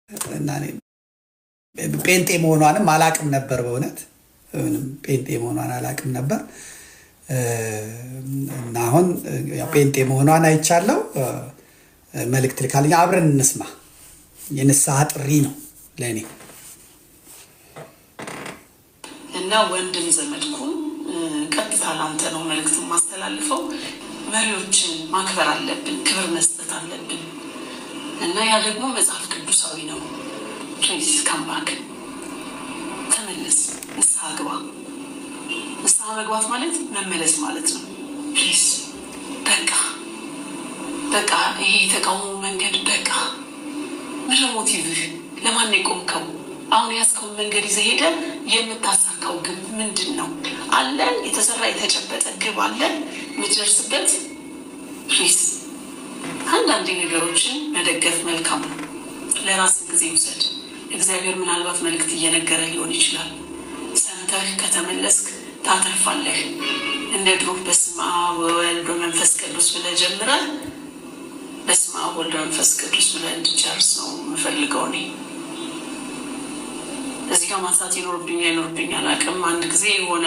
እና ጴንጤ መሆኗንም አላቅም ነበር በእውነት ጴንጤ መሆኗን አላቅም ነበር እና አሁን ጴንጤ መሆኗን አይቻለው መልእክት ልካልኝ አብረን እንስማ የንስሐ ጥሪ ነው ለኔ እና ወንድም ዘመድኩን ቀጥታ ላንተ ነው መልእክት ማስተላልፈው መሪዎችን ማክበር አለብን ክብር መስጠት አለብን እና ያ ደግሞ መጽሐፍ ቅዱሳዊ ነው ፕሊዝ ካም ባክ ተመለስ ንስሐ ግባ ንስሐ መግባት ማለት መመለስ ማለት ነው ፕሊዝ በቃ ይሄ ተቃውሞ መንገድ በቃ ምን ሞቲቭ ለማን ይቆምከው አሁን ያስከው መንገድ ይዘህ ሄደህ የምታሳካው ግብ ምንድነው አለ የተሰራ የተጨበጠ ግብ አለ ምትደርስበት ፕሊዝ አንዳንድ ነገሮችን መደገፍ መልካም ነው ለራስ ጊዜ ውሰድ እግዚአብሔር ምናልባት መልእክት እየነገረ ሊሆን ይችላል ሰምተህ ከተመለስክ ታተርፋለህ እንደ ድሮ በስመ አብ ወወልድ ወመንፈስ ቅዱስ ብለህ ጀምረህ በስመ አብ ወወልድ ወመንፈስ ቅዱስ ብለህ እንድትጨርስ ነው የምፈልገው እኔ እዚህ ጋር ማንሳት ይኖርብኛል አቅም አንድ ጊዜ የሆነ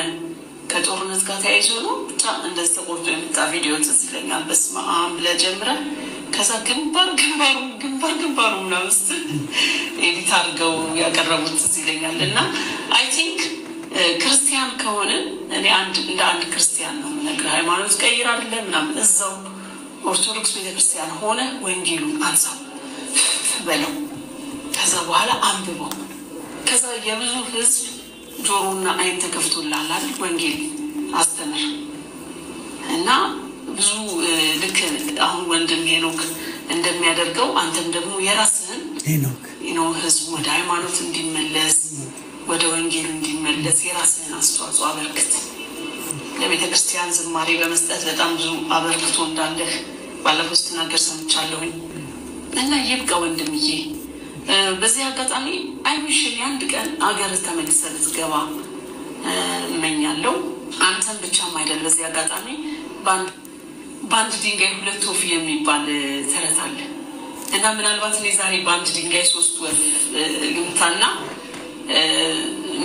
ከጦርነት ጋር ተያይዞ ነው ብቻ እንደዚህ ተቆርጦ የመጣ ቪዲዮ ትዝ ይለኛል በስመ አብ ብለህ ጀምረህ ከዛ ግንባሩ ምናምን ኤዲት አድርገው ያቀረቡት ትዝ ይለኛል እና አይ ቲንክ ክርስቲያን ከሆነ እኔ እንደ አንድ ክርስቲያን ነው የምነግርህ ሃይማኖት ቀይር አይደለም ምናምን እዛው ኦርቶዶክስ ቤተክርስቲያን ሆነ ወንጌሉን አንሳው በለው ከዛ በኋላ አንብበው ከዛ የብዙ ህዝብ ጆሮና አይን ተከፍቶላል አይደል ወንጌል አስተምር እና ብዙ ልክ አሁን ወንድም ሄኖክ እንደሚያደርገው አንተም ደግሞ የራስህን ሄኖክ ህዝብ ወደ ሃይማኖት እንዲመለስ ወደ ወንጌል እንዲመለስ የራስህን አስተዋጽኦ አበርክት ለቤተክርስቲያን ዝማሬ በመስጠት በጣም ብዙ አበርክቶ እንዳለህ ባለፈው ስትናገር ሰምቻለሁኝ እና ይብቃ ወንድምዬ በዚህ አጋጣሚ አይዊሽ አንድ ቀን አገር ተመልሰህ ልትገባ እመኛለሁ አንተም ብቻም አይደል በዚህ አጋጣሚ ባንድ ድንጋይ ሁለት ወፍ የሚባል ተረት አለ እና ምናልባት እኔ ዛሬ ባንድ ድንጋይ 3 ወፍ ልምታና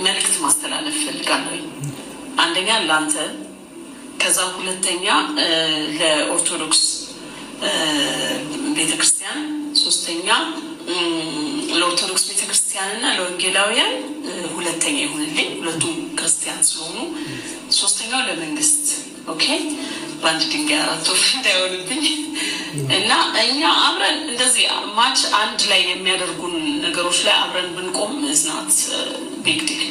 መልእክት ማስተላለፍ ፈልጋለሁ አንደኛ ላንተ ከዛ ሁለተኛ ለኦርቶዶክስ ቤተክርስቲያን ሶስተኛ ለኦርቶዶክስ ቤተክርስቲያንና ለወንጌላውያን ሁለተኛ ይሁንልኝ ሁለቱም ክርስቲያን ስለሆኑ ሶስተኛው ለመንግስት ኦኬ ባንድ ድንጋይ 4 ወፍ እንዳይሆንብኝ እና እኛ አብረን እንደዚህ ማች አንድ ላይ የሚያደርጉን ነገሮች ላይ አብረን ብንቆም እስናት ቢግ ዲል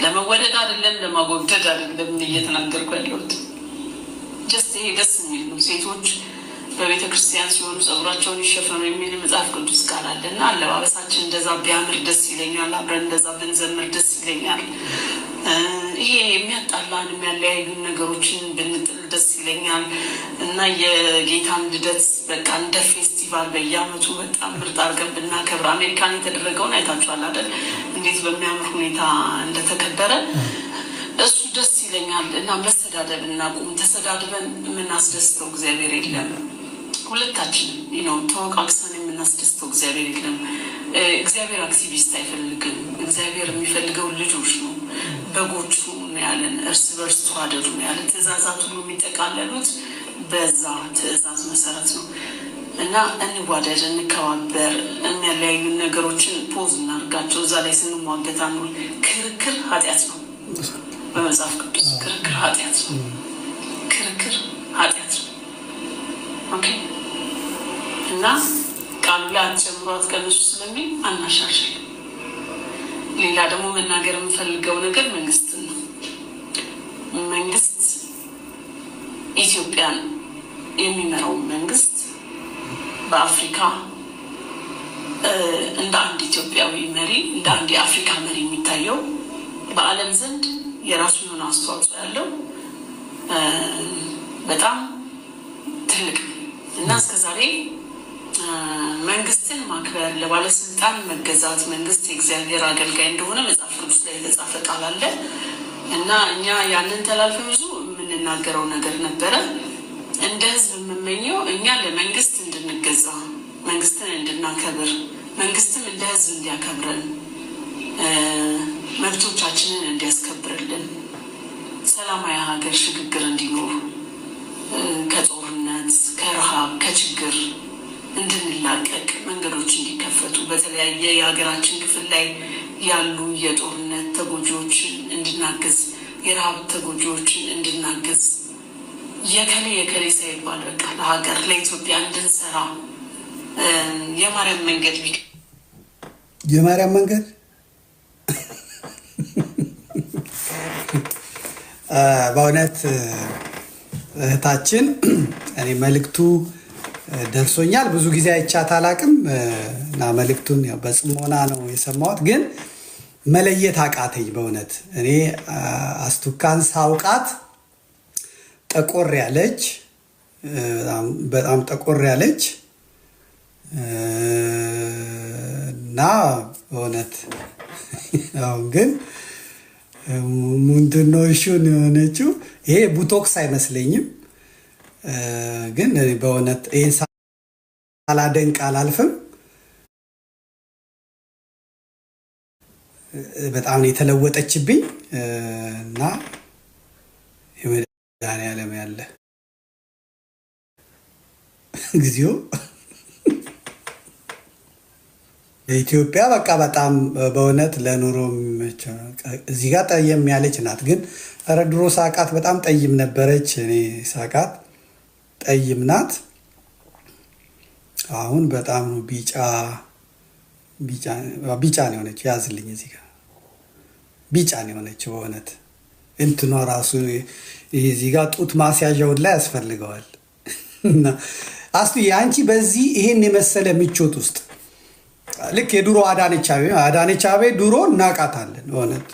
ለመወደድ አይደለም ለማጎብደድ አይደለም እየተናገርኩ ያለሁት ጀስት ይሄ ደስ የሚል ነው ሴቶች በቤተክርስቲያን ሲሆኑ ጸጉራቸውን ይሸፈኑ የሚል መጽሐፍ ቅዱስ ቃል አለና አለባበሳችን እንደዛ ቢያምር ደስ ይለኛል አብረን እንደዛ ብንዘምር ደስ ይለኛል ይሄ የሚያጣላን የሚያለያዩን ነገሮችን ብንጥል ደስ ይለኛል እና የጌታን ልደት በቃ እንደ ፌስቲቫል በየዓመቱ በጣም ምርጥ አድርገን ብናከብር አሜሪካን የተደረገውን አይታችኋል አይደል እንዴት በሚያምር ሁኔታ እንደተከበረ እሱ ደስ ይለኛል እና መሰዳደብ እናቁም ተሰዳድበን የምናስደስተው እግዚአብሔር የለም ሁለታችንም ተወቃቅሰን የምናስደስተው እግዚአብሔር የለም እግዚአብሔር አክቲቪስት አይፈልግም እግዚአብሔር የሚፈልገው ልጆች ነው በጎቹ ነው ያለን እርስ በርስ ተዋደዱ ነው ያለን ትእዛዛት ሁሉ የሚጠቃለሉት በዛ ትእዛዝ መሰረት ነው እና እንዋደድ እንከባበር የሚያለያዩ ነገሮችን ፖዝ እናድርጋቸው እዛ ላይ ስንሟገት አንውል ክርክር ኃጢአት ነው በመጽሐፍ ቅዱስ ክርክር ኃጢአት ነው ኦኬ እና ቃሉ ላይ አትጨምሯት ቀንሱ ስለሚል አናሻሽል ሌላ ደግሞ መናገር የምፈልገው ነገር መንግስትን ነው መንግስት ኢትዮጵያን የሚመራው መንግስት በአፍሪካ እንደ አንድ ኢትዮጵያዊ መሪ እንደ አንድ የአፍሪካ መሪ የሚታየው በዓለም ዘንድ የራሱ የሆነ አስተዋጽኦ ያለው በጣም ትልቅ እና እስከዛሬ መንግስትን ማክበር ለባለስልጣን መገዛት መንግስት የእግዚአብሔር አገልጋይ እንደሆነ መጽሐፍ ቅዱስ ላይ የተጻፈ ቃል አለ እና እኛ ያንን ተላልፈን ብዙ የምንናገረው ነገር ነበረ እንደ ህዝብ የምመኘው እኛ ለመንግስት እንድንገዛ መንግስትን እንድናከብር መንግስትም እንደ ህዝብ እንዲያከብረን መብቶቻችንን እንዲያስከብርልን ሰላማዊ ሀገር ሽግግር እንዲኖር ከጦርነት ከረሃብ ከችግር እንድንላቀቅ መንገዶች እንዲከፈቱ በተለያየ የሀገራችን ክፍል ላይ ያሉ የጦርነት ተጎጂዎችን እንድናግዝ የረሃብ ተጎጂዎችን እንድናግዝ የከሌ ሳይባል በቃ ለሀገር ለኢትዮጵያ እንድንሰራ የማርያም መንገድ በእውነት እህታችን እኔ መልእክቱ ደርሶኛል። ብዙ ጊዜ አይቻት አላቅም እና መልእክቱን ያው በጽሞና ነው የሰማሁት፣ ግን መለየት አቃተኝ በእውነት እኔ አስቱካን ሳውቃት ጠቆር ያለች በጣም ጠቆር ያለች እና በእውነት አሁን ግን ምንድነው እሹን የሆነችው ይሄ ቡቶክስ አይመስለኝም። ግን በእውነት ይሄን ሳላደንቅ አላልፍም። በጣም ነው የተለወጠችብኝ እና የመድኃኒዓለም ያለ ጊዜው ኢትዮጵያ በቃ በጣም በእውነት ለኑሮ እዚህ ጋር ጠየም ያለች ናት። ግን ኧረ ድሮ ሳቃት በጣም ጠይም ነበረች። እኔ ሳቃት ጠይም ናት። አሁን በጣም ነው ቢጫ ነው የሆነች። ያዝልኝ እዚህ ጋር ቢጫ ነው የሆነች በእውነት እንትኗ ራሱ እዚህ ጋር ጡት ማስያዣውን ላይ ያስፈልገዋል። እና አስቱ አንቺ በዚህ ይሄን የመሰለ ምቾት ውስጥ ልክ የድሮ አዳነች አቤቤ ድሮ እናቃታለን በእውነት።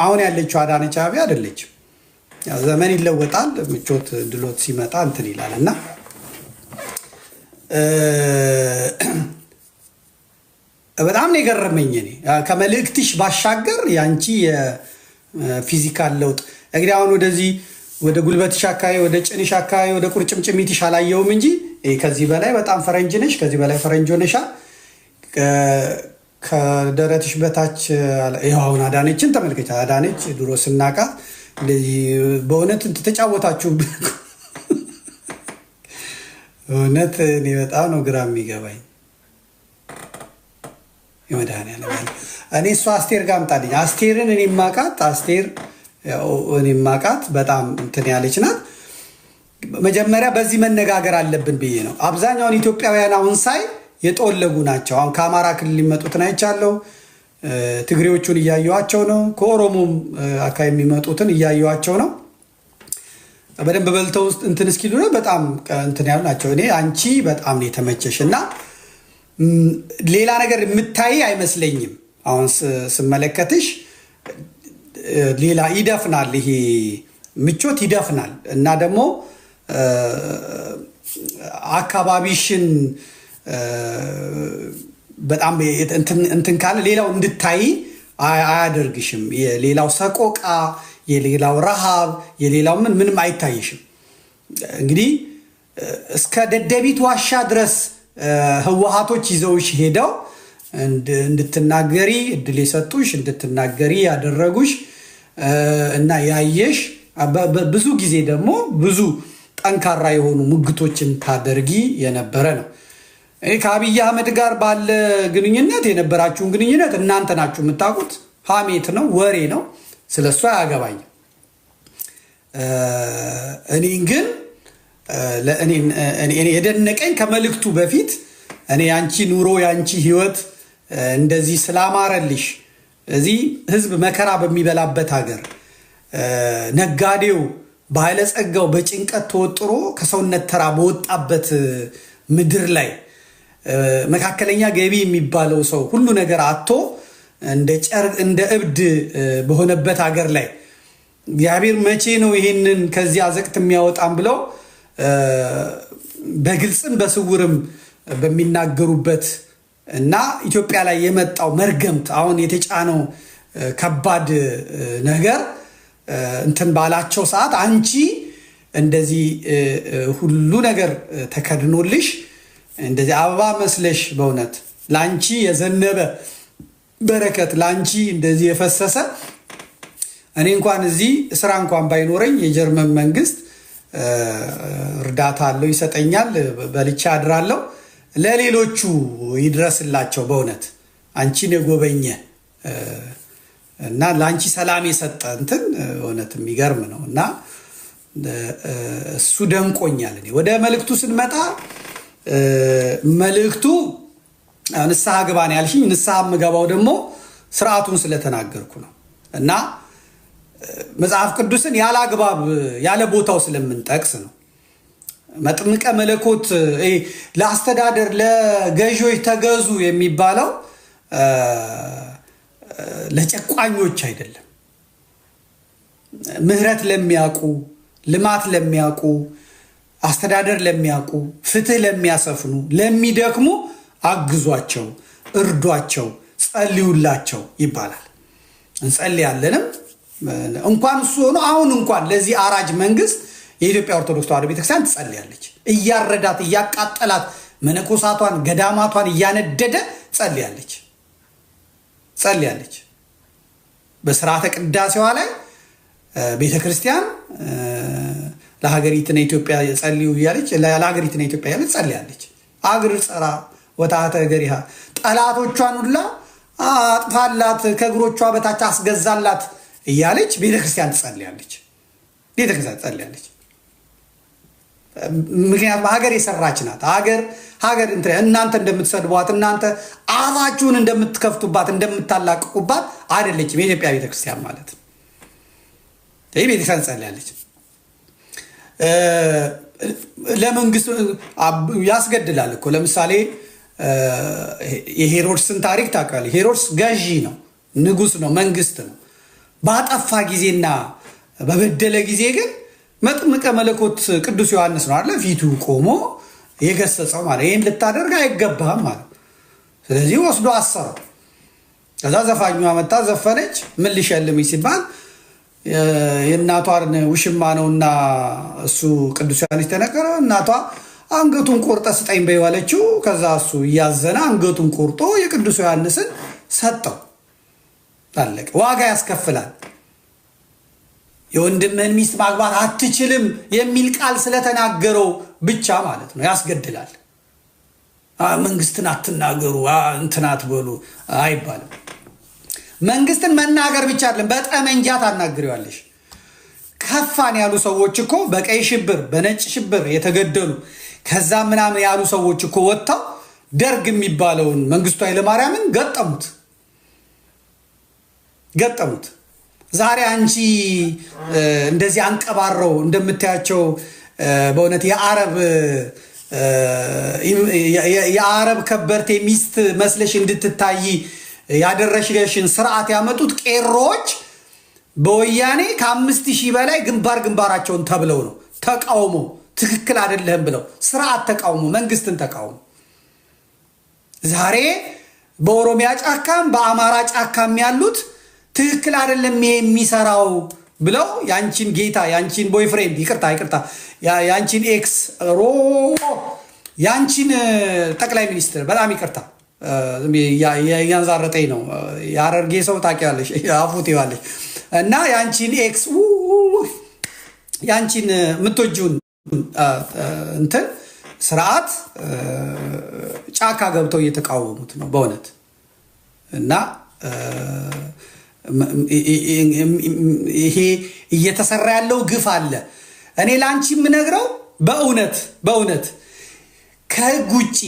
አሁን ያለችው አዳነች አቤቤ አይደለችም። ያው ዘመን ይለወጣል፣ ምቾት ድሎት ሲመጣ እንትን ይላል እና በጣም ነው የገረመኝ። እኔ ከመልእክትሽ ባሻገር ያንቺ የፊዚካል ለውጥ እንግዲህ አሁን ወደዚህ ወደ ጉልበትሽ አካባቢ ወደ ጭንሽ አካባቢ ወደ ቁርጭምጭሚትሽ አላየውም እንጂ ከዚህ በላይ በጣም ፈረንጅ ነሽ። ከዚህ በላይ ፈረንጅ ሆነሻል። ከደረትሽ በታች ይኸው አሁን አዳነችን ተመልከቻ። አዳነች ድሮ ስናቃት እንደዚህ በእውነት ተጫወታችሁብን እውነት። እኔ በጣም ነው ግራ የሚገባኝ የመድኃኒዓለም ያለ እኔ እሷ አስቴር ጋር አምጣልኝ። አስቴርን እኔ ማቃት አስቴር እኔ ማቃት በጣም እንትን ያለች ናት። መጀመሪያ በዚህ መነጋገር አለብን ብዬ ነው። አብዛኛውን ኢትዮጵያውያን አሁን ሳይ የጦለጉ ናቸው። አሁን ከአማራ ክልል ሊመጡትን አይቻለሁ። ትግሬዎቹን እያየዋቸው ነው። ከኦሮሞም አካባቢ የሚመጡትን እያየዋቸው ነው። በደንብ በልተው ውስጥ እንትን እስኪሉ ነው በጣም እንትን ያሉ ናቸው። እኔ አንቺ በጣም ነው የተመቸሽ እና ሌላ ነገር የምታይ አይመስለኝም። አሁን ስመለከትሽ ሌላ ይደፍናል፣ ይሄ ምቾት ይደፍናል እና ደግሞ አካባቢሽን በጣም እንትን ካለ ሌላው እንድታይ አያደርግሽም። የሌላው ሰቆቃ፣ የሌላው ረሃብ፣ የሌላው ምንም አይታይሽም። እንግዲህ እስከ ደደቢት ዋሻ ድረስ ህወሓቶች ይዘውሽ ሄደው እንድትናገሪ እድል የሰጡሽ እንድትናገሪ ያደረጉሽ እና ያየሽ ብዙ ጊዜ ደግሞ ብዙ ጠንካራ የሆኑ ሙግቶችን ታደርጊ የነበረ ነው። ከአብይ አህመድ ጋር ባለ ግንኙነት የነበራችሁን ግንኙነት እናንተ ናችሁ የምታውቁት። ሀሜት ነው፣ ወሬ ነው፣ ስለሱ አያገባኝም። እኔን ግን እኔ የደነቀኝ ከመልእክቱ በፊት እኔ ያንቺ ኑሮ ያንቺ ህይወት እንደዚህ ስላማረልሽ እዚህ ህዝብ መከራ በሚበላበት ሀገር ነጋዴው ባለጸጋው በጭንቀት ተወጥሮ ከሰውነት ተራ በወጣበት ምድር ላይ መካከለኛ ገቢ የሚባለው ሰው ሁሉ ነገር አጥቶ እንደ እብድ በሆነበት ሀገር ላይ እግዚአብሔር መቼ ነው ይሄንን ከዚህ አዘቅት የሚያወጣም ብለው በግልጽም በስውርም በሚናገሩበት እና ኢትዮጵያ ላይ የመጣው መርገምት አሁን የተጫነው ከባድ ነገር እንትን ባላቸው ሰዓት አንቺ እንደዚህ ሁሉ ነገር ተከድኖልሽ እንደዚህ አበባ መስለሽ በእውነት ላንቺ የዘነበ በረከት ላንቺ እንደዚህ የፈሰሰ እኔ እንኳን እዚህ ስራ እንኳን ባይኖረኝ የጀርመን መንግስት እርዳታ አለው ይሰጠኛል በልቻ አድራለሁ ለሌሎቹ ይድረስላቸው በእውነት አንቺን የጎበኘ እና ላንቺ ሰላም የሰጠ እንትን እውነት የሚገርም ነው እና እሱ ደንቆኛል እኔ ወደ መልእክቱ ስንመጣ መልእክቱ ንስሐ ግባ ነው ያልሽኝ ንስሐ ምገባው ደግሞ ስርዓቱን ስለተናገርኩ ነው እና መጽሐፍ ቅዱስን ያለ አግባብ ያለ ቦታው ስለምንጠቅስ ነው መጥምቀ መለኮት ለአስተዳደር ለገዢዎች ተገዙ የሚባለው ለጨቋኞች አይደለም ምህረት ለሚያውቁ ልማት ለሚያውቁ አስተዳደር ለሚያውቁ ፍትህ ለሚያሰፍኑ ለሚደክሙ አግዟቸው እርዷቸው ጸልዩላቸው ይባላል እንጸልያለንም እንኳን እሱ ሆኖ አሁን እንኳን ለዚህ አራጅ መንግስት የኢትዮጵያ ኦርቶዶክስ ተዋሕዶ ቤተክርስቲያን ትጸልያለች እያረዳት እያቃጠላት መነኮሳቷን ገዳማቷን እያነደደ ጸልያለች በስርዓተ ቅዳሴዋ ላይ ቤተክርስቲያን ለሀገሪቱና ኢትዮጵያ ጸልዩ ይያለች ለሀገሪቱና ኢትዮጵያ ያለች ጸልያለች አግር ጸራ ወታተ ገሪሃ ጠላቶቿን ሁላ አጥፋላት ከእግሮቿ በታች አስገዛላት እያለች ቤተክርስቲያን ትጸልያለች ምክንያቱም ሀገር የሰራች ናት ሀገር እናንተ እንደምትሰድቧት እናንተ አፋችሁን እንደምትከፍቱባት እንደምታላቅቁባት አይደለችም የኢትዮጵያ ቤተክርስቲያን ማለት ነው ይሄ ቤተክርስቲያን ትጸልያለች ለመንግስት ያስገድላል እኮ ለምሳሌ የሄሮድስን ታሪክ ታውቃለህ ሄሮድስ ገዢ ነው ንጉስ ነው መንግስት ነው ባጠፋ ጊዜና በበደለ ጊዜ ግን መጥምቀ መለኮት ቅዱስ ዮሐንስ ነው አይደል ፊቱ ቆሞ የገሰጸው ማለት ይሄን ልታደርግ አይገባም ማለት ስለዚህ ወስዶ አሰረው ከዛ ዘፋኙ አመጣ ዘፈነች ምን ሊሸልምኝ ሲባል የእናቷን ውሽማ ነውና እሱ ቅዱስ ዮሐንስ ተነገረው እናቷ አንገቱን ቆርጠ ስጠኝ በይዋለችው ከዛ እሱ ያዘና አንገቱን ቆርጦ የቅዱስ ዮሐንስን ሰጠው ታለቀ ዋጋ ያስከፍላል የወንድምህን ሚስት ማግባት አትችልም የሚል ቃል ስለተናገረው ብቻ ማለት ነው ያስገድላል መንግስትን አትናገሩ እንትናት በሉ አይባልም መንግስትን መናገር ብቻ አይደለም በጠመንጃ ታናግሪዋለሽ ከፋን ያሉ ሰዎች እኮ በቀይ ሽብር በነጭ ሽብር የተገደሉ ከዛ ምናምን ያሉ ሰዎች እኮ ወጣው ደርግ የሚባለውን መንግስቱ ኃይለማርያምን ገጠሙት ዛሬ አንቺ እንደዚህ አንቀባረው እንደምታያቸው በእውነት የአረብ ከበርቴ ሚስት መስለሽ እንድትታይ ያደረሽሽን ስርዓት ያመጡት ቄሮች በወያኔ ከ5000 በላይ ግንባራቸውን ተብለው ነው ተቃውሞ ትክክል አይደለም ብለው ስርዓት ተቃውሞ መንግስትን ተቃውሞ ዛሬ በኦሮሚያ ጫካም በአማራ ጫካም ያሉት ትክክል አይደለም የሚሰራው ብለው ያንቺን ጌታ ያንቺን ቦይፍሬንድ ይቅርታ ያንቺን ኤክስ ያንቺን ጠቅላይ ሚኒስትር በጣም ይቅርታ ያንዛረጠኝ ነው ያረርጌ ሰው ታውቂያለሽ አፉት ይዋለሽ እና ያንቺን ኤክስ ያንቺን ምትወጂውን እንትን ስርዓት ጫካ ገብተው እየተቃወሙት ነው በእውነት እና ይሄ እየተሰራ ያለው ግፍ አለ እኔ ላንቺ ምነግረው በእውነት ከህግ ውጪ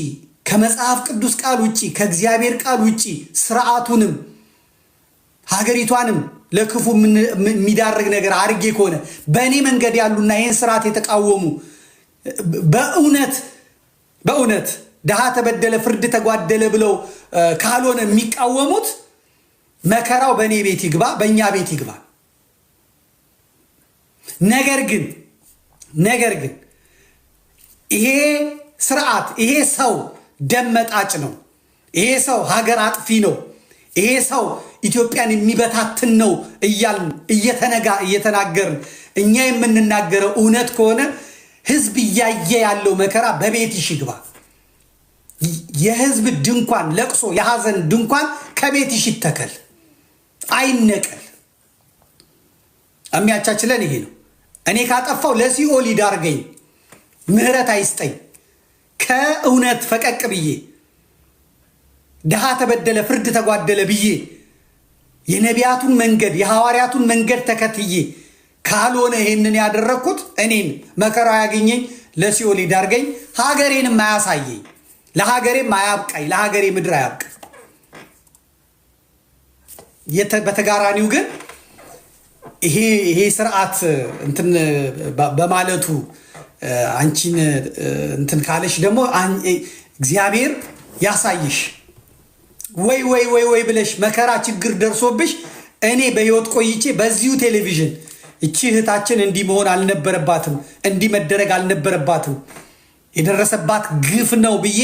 ከመጽሐፍ ቅዱስ ቃል ውጪ ከእግዚአብሔር ቃል ውጪ ስርዓቱንም ሀገሪቷንም ለክፉ የሚዳርግ ነገር አርጌ ከሆነ በእኔ መንገድ ያሉና ይህን ስርዓት የተቃወሙ በእውነት ድሃ ተበደለ ፍርድ ተጓደለ ብለው ካልሆነ የሚቃወሙት መከራው በእኔ ቤት ይግባ በእኛ ቤት ይግባ ነገር ግን ይሄ ስርዓት ይሄ ሰው ደመጣጭ ነው ይሄ ሰው ሀገር አጥፊ ነው ይሄ ሰው ኢትዮጵያን የሚበታትን ነው እየተናገርን እኛ የምንናገረው እውነት ከሆነ ህዝብ ያየ ያለው መከራ በቤትሽ ይግባ የህዝብ ድንኳን ለቅሶ የሐዘን ድንኳን ከቤትሽ ይተከል አይነቀል። የሚያቻችለን ይሄ ነው። እኔ ካጠፋው ለሲኦል ይዳርገኝ፣ ምህረት አይስጠኝ። ከእውነት ፈቀቅ ብዬ ድሃ ተበደለ ፍርድ ተጓደለ ብዬ የነቢያቱን መንገድ የሐዋርያቱን መንገድ ተከትዬ ካልሆነ ይሄንን ያደረኩት እኔን መከራው ያገኘኝ ለሲኦል ይዳርገኝ፣ ሀገሬንም አያሳየኝ፣ ለሀገሬም አያብቃኝ፣ ለሀገሬ ምድር አያብቃኝ። በተጋራኒው ግን ይሄ ስርዓት እንትን በማለቱ አንቺን እንትን ካለሽ ደግሞ እግዚአብሔር ያሳይሽ። ወይ ወይ ወይ ወይ ብለሽ መከራ ችግር ደርሶብሽ እኔ በህይወት ቆይቼ በዚሁ ቴሌቪዥን እቺ እህታችን እንዲህ መሆን አልነበረባትም፣ እንዲህ መደረግ አልነበረባትም፣ የደረሰባት ግፍ ነው ብዬ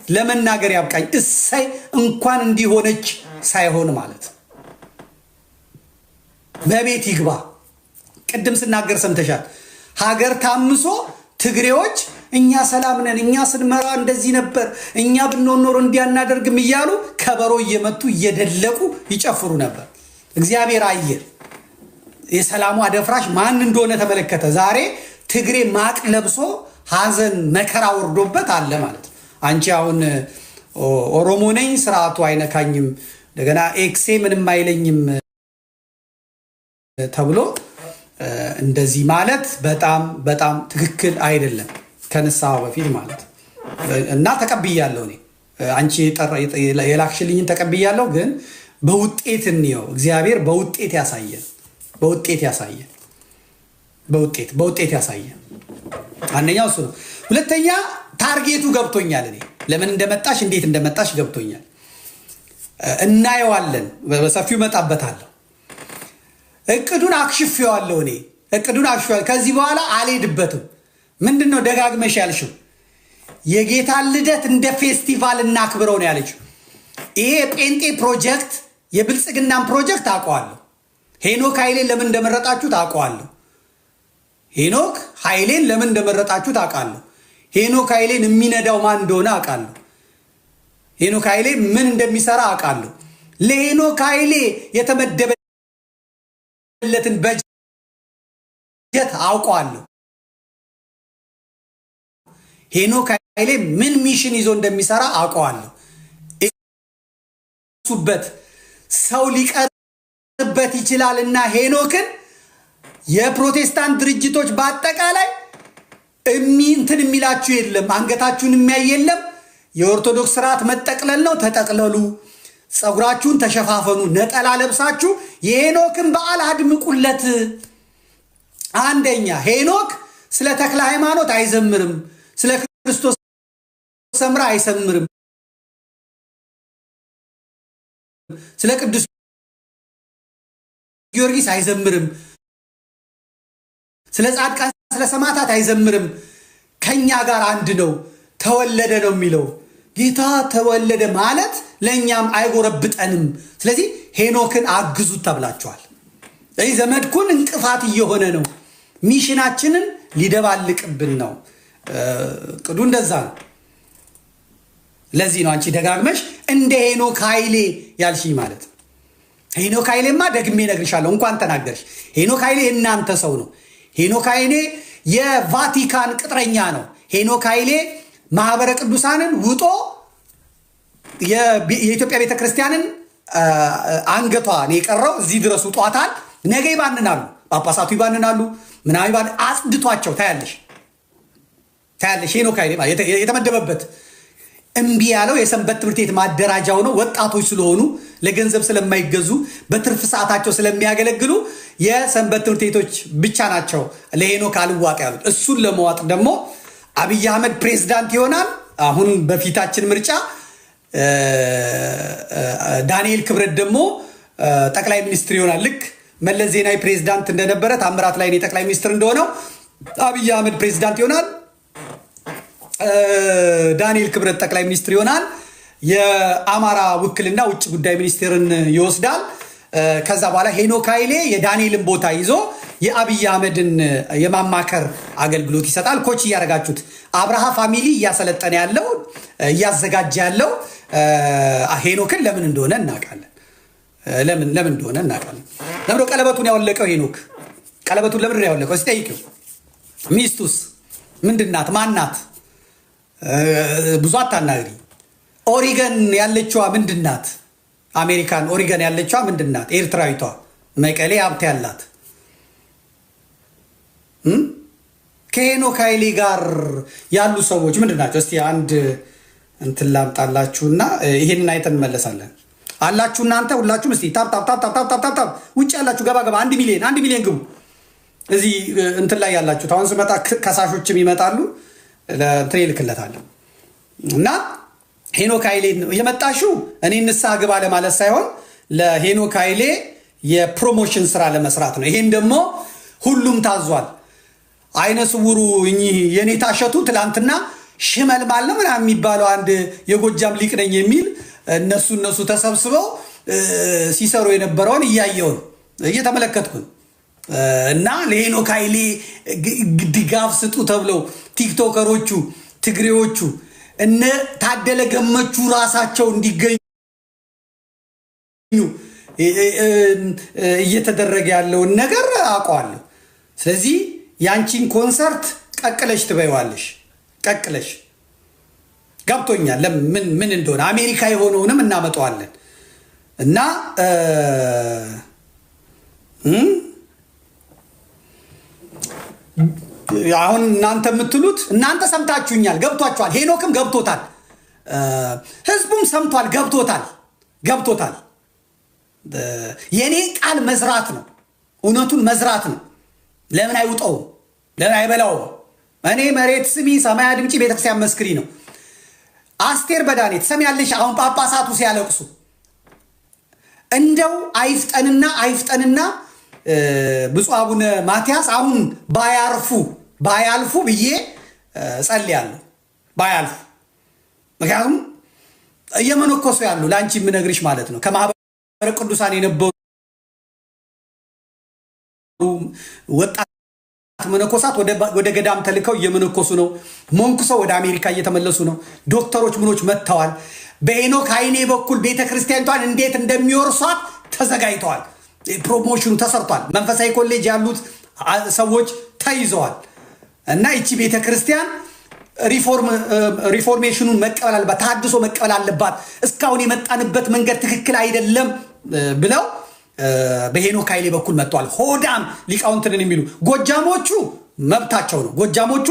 ለመናገር ያብቃኝ። እሰይ እንኳን እንዲሆነች ሳይሆን ማለት በቤት ይግባ። ቅድም ስናገር ሰምተሻል። ሀገር ታምሶ ትግሬዎች እኛ ሰላም ነን፣ እኛ ስንመራ እንደዚህ ነበር፣ እኛ ብንሆን ኖሮ እንዲያናደርግም እያሉ ከበሮ እየመቱ እየደለቁ ይጨፍሩ ነበር። እግዚአብሔር አየ። የሰላሙ አደፍራሽ ማን እንደሆነ ተመለከተ። ዛሬ ትግሬ ማቅ ለብሶ ሀዘን መከራ ወርዶበት አለ ማለት። አንቺ አሁን ኦሮሞ ነኝ ስርዓቱ አይነካኝም እንደገና ኤክሴ ምንም አይለኝም ተብሎ እንደዚህ ማለት በጣም በጣም ትክክል አይደለም። ከንስሐ በፊት ማለት እና ተቀብያለሁ። እኔ አንቺ የላክሽልኝን ተቀብያለሁ። ግን በውጤት እንየው። እግዚአብሔር በውጤት ያሳየን፣ በውጤት ያሳየን፣ በውጤት ያሳየን። አንደኛው እሱ ነው። ሁለተኛ ታርጌቱ ገብቶኛል። እኔ ለምን እንደመጣሽ እንዴት እንደመጣሽ ገብቶኛል። እናየዋለን፣ በሰፊው እመጣበታለሁ። እቅዱን አክሽፌዋለሁ። እኔ እቅዱን አክሽፌዋለሁ። ከዚህ በኋላ አልሄድበትም። ምንድነው ደጋግመሽ ያልሽው? የጌታን ልደት እንደ ፌስቲቫል እናክብረው ነው ያለችው። ይሄ ጴንጤ ፕሮጀክት የብልጽግናን ፕሮጀክት አውቀዋለሁ። ሄኖክ ኃይሌን ለምን እንደመረጣችሁት አውቀዋለሁ። ሄኖክ ኃይሌን ለምን እንደመረጣችሁት አውቃለሁ። ሄኖክ ኃይሌን የሚነዳው ማን እንደሆነ አውቃለሁ። ሄኖክ ኃይሌ ምን እንደሚሰራ አውቃለሁ። ለሄኖክ ኃይሌ የተመደበለትን በጀት አውቀዋለሁ። ሄኖክ ኃይሌ ምን ሚሽን ይዞ እንደሚሰራ አውቀዋለሁ። እሱበት ሰው ሊቀርበት ይችላልና ሄኖክን የፕሮቴስታንት ድርጅቶች በአጠቃላይ እንትን የሚላችሁ የለም፣ አንገታችሁን የሚያይ የለም። የኦርቶዶክስ ስርዓት መጠቅለል ነው። ተጠቅለሉ፣ ጸጉራችሁን ተሸፋፈኑ፣ ነጠላ ለብሳችሁ የሄኖክን በዓል አድምቁለት። አንደኛ ሄኖክ ስለ ተክለ ሃይማኖት አይዘምርም፣ ስለ ክርስቶስ ሰምራ አይሰምርም፣ ስለ ቅዱስ ጊዮርጊስ አይዘምርም፣ ስለ ጻድቃን ስለ ሰማዕታት አይዘምርም። ከኛ ጋር አንድ ነው። ተወለደ ነው የሚለው። ጌታ ተወለደ ማለት ለእኛም አይጎረብጠንም። ስለዚህ ሄኖክን አግዙት ተብላችኋል። ስለዚህ ዘመድኩን እንቅፋት እየሆነ ነው፣ ሚሽናችንን ሊደባልቅብን ነው። ቅዱ እንደዛ ነው። ለዚህ ነው አንቺ ደጋግመሽ እንደ ሄኖክ ኃይሌ ያልሽኝ ማለት ነው። ሄኖክ ኃይሌማ ደግሜ እነግርሻለሁ፣ እንኳን ተናገርሽ። ሄኖክ ኃይሌ እናንተ ሰው ነው። ሄኖክ ኃይሌ የቫቲካን ቅጥረኛ ነው። ሄኖክ ኃይሌ ማህበረ ቅዱሳንን ውጦ የኢትዮጵያ ቤተክርስቲያንን አንገቷን የቀረው እዚህ ድረስ ውጧታል። ነገ ይባንናሉ፣ ጳጳሳቱ ይባንናሉ፣ ምናምን አጽድቷቸው ታያለሽ። ሄኖክ ኃይሌ የተመደበበት እምቢ ያለው የሰንበት ትምህርት ቤት ማደራጃው ነው። ወጣቶች ስለሆኑ ለገንዘብ ስለማይገዙ በትርፍ ሰዓታቸው ስለሚያገለግሉ የሰንበት ትምህርት ቤቶች ብቻ ናቸው ለሄኖክ አልዋጥ ያሉት። እሱን ለመዋጥ ደግሞ አብይ አህመድ ፕሬዝዳንት ይሆናል። አሁን በፊታችን ምርጫ ዳንኤል ክብረት ደግሞ ጠቅላይ ሚኒስትር ይሆናል። ልክ መለስ ዜናዊ ፕሬዝዳንት እንደነበረ ታምራት ላይ ጠቅላይ ሚኒስትር እንደሆነው አብይ አህመድ ፕሬዝዳንት ይሆናል። ዳንኤል ክብረት ጠቅላይ ሚኒስትር ይሆናል። የአማራ ውክልና ውጭ ጉዳይ ሚኒስቴርን ይወስዳል። ከዛ በኋላ ሄኖክ ኃይሌ የዳንኤልን ቦታ ይዞ የአብይ አህመድን የማማከር አገልግሎት ይሰጣል። ኮች እያደረጋችሁት አብርሃ ፋሚሊ እያሰለጠነ ያለው እያዘጋጀ ያለው ሄኖክን ለምን እንደሆነ እናውቃለን። ለምን እንደሆነ እናውቃለን። ለምን ቀለበቱን ያወለቀው ሄኖክ ቀለበቱን ለምን ያወለቀው? እስቲ ጠይቂው። ሚስቱስ ምንድናት? ማናት? ብዙ አታናግሪ። ኦሪገን ያለችዋ ምንድናት? አሜሪካን ኦሪገን ያለችዋ ምንድናት? ኤርትራዊቷ መቀሌ ሀብት ያላት ከሄኖክ ኃይሌ ጋር ያሉ ሰዎች ምንድናቸው? እስቲ አንድ እንትን ላምጣላችሁና ይሄንን አይተን እንመለሳለን። አላችሁ እናንተ ሁላችሁም እስቲ ታፕ ውጭ ያላችሁ ገባ 1 ሚሊዮን ግቡ። እዚህ እንትን ላይ ያላችሁ አሁን ስመጣ ከሳሾችም ይመጣሉ ለእንትን ይልክለታለሁ እና ሄኖክ ኃይሌ የመጣሽው እኔ ንስሐ ግባ ለማለት ሳይሆን ለሄኖክ ኃይሌ የፕሮሞሽን ስራ ለመስራት ነው። ይሄን ደግሞ ሁሉም ታዟል። አይነ ስውሩ እኚህ የኔታ እሸቱ ትላንትና ሽመልማል ነው ምናምን የሚባለው አንድ የጎጃም ሊቅ ነኝ የሚል እነሱ ተሰብስበው ሲሰሩ የነበረውን እያየው ነው እየተመለከትኩ እና ለሄኖክ ኃይሌ ድጋፍ ስጡ ተብለው ቲክቶከሮቹ ትግሬዎቹ እነ ታደለ ገመቹ ራሳቸው እንዲገኙ እየተደረገ ያለውን ነገር አውቀዋለሁ። ስለዚህ ያንቺን ኮንሰርት ቀቅለሽ ትበይዋለሽ። ቀቅለሽ ገብቶኛል ምን እንደሆነ አሜሪካ የሆነውንም እናመጣዋለን እና አሁን እናንተ የምትሉት እናንተ ሰምታችሁኛል፣ ገብቷችኋል። ሄኖክም ገብቶታል፣ ህዝቡም ሰምቷል፣ ገብቶታል። የኔ ቃል መዝራት ነው፣ እውነቱን መዝራት ነው። ለምን አይውጠውም? ለምን አይበላውም? እኔ መሬት ስሚ ሰማይ አድምጪ ቤተክርስቲያን መስክሪ ነው። አስቴር በዳኔ ትሰሚያለሽ? አሁን ጳጳሳቱ ሲያለቅሱ እንደው አይፍጠንና ብፁዕ አቡነ ማትያስ አሁን ባያልፉ ብዬ ጸልያለሁ። ባያልፉ ምክንያቱም እየመነኮሱ ያሉ ለአንቺ የምነግርሽ ማለት ነው ከማህበረ ቅዱሳን የነበሩ ወጣት መነኮሳት ወደ ገዳም ተልከው እየመነኮሱ ነው። ሞንኩሰው ወደ አሜሪካ እየተመለሱ ነው። ዶክተሮች ምኖች መጥተዋል። በሄኖክ ኃይሌ በኩል ቤተክርስቲያኒቷን እንዴት እንደሚወርሷት ተዘጋጅተዋል። ፕሮሞሽኑ ተሰርቷል። መንፈሳዊ ኮሌጅ ያሉት ሰዎች ተይዘዋል እና ይቺ ቤተክርስቲያን ሪፎርሜሽኑን መቀበል አለባት፣ ታድሶ መቀበል አለባት። እስካሁን የመጣንበት መንገድ ትክክል አይደለም ብለው በሄኖክ ኃይሌ በኩል መጥተዋል። ሆዳም ሊቃውንትን የሚሉ ጎጃሞቹ መብታቸው ነው። ጎጃሞቹ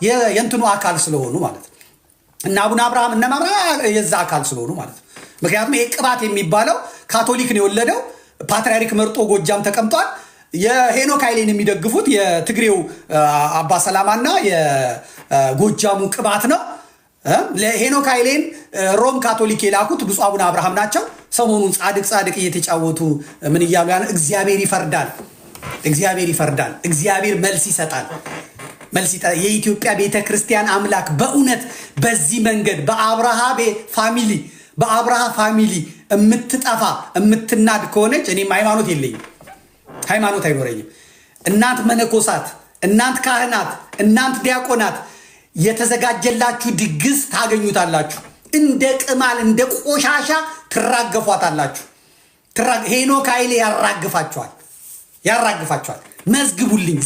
የእንትኑ አካል ስለሆኑ ማለት ነው እና አቡነ አብርሃም እና ማምራ የዛ አካል ስለሆኑ ማለት ነው። ምክንያቱም ይሄ ቅባት የሚባለው ካቶሊክ ነው የወለደው። ፓትርያርክ መርጦ ጎጃም ተቀምጧል። የሄኖክ ኃይሌን የሚደግፉት የትግሬው አባ ሰላማና የጎጃሙ ቅባት ነው። ለሄኖክ ኃይሌን ሮም ካቶሊክ የላኩት ብፁዕ አቡነ አብርሃም ናቸው። ሰሞኑን ጻድቅ እየተጫወቱ ምን እያሉ ያን እግዚአብሔር ይፈርዳል፣ እግዚአብሔር መልስ ይሰጣል። የኢትዮጵያ ቤተክርስቲያን አምላክ በእውነት በዚህ መንገድ በአብርሃ ፋሚሊ የምትጠፋ የምትናድ ከሆነች እኔም ሃይማኖት የለኝም፣ ሃይማኖት አይኖረኝም። እናንት መነኮሳት፣ እናንት ካህናት፣ እናንት ዲያቆናት የተዘጋጀላችሁ ድግስ ታገኙታላችሁ። እንደ ቅማል እንደ ቆሻሻ ትራገፏታላችሁ። ሄኖክ ኃይሌ ያራግፋችኋል። መዝግቡልኝ።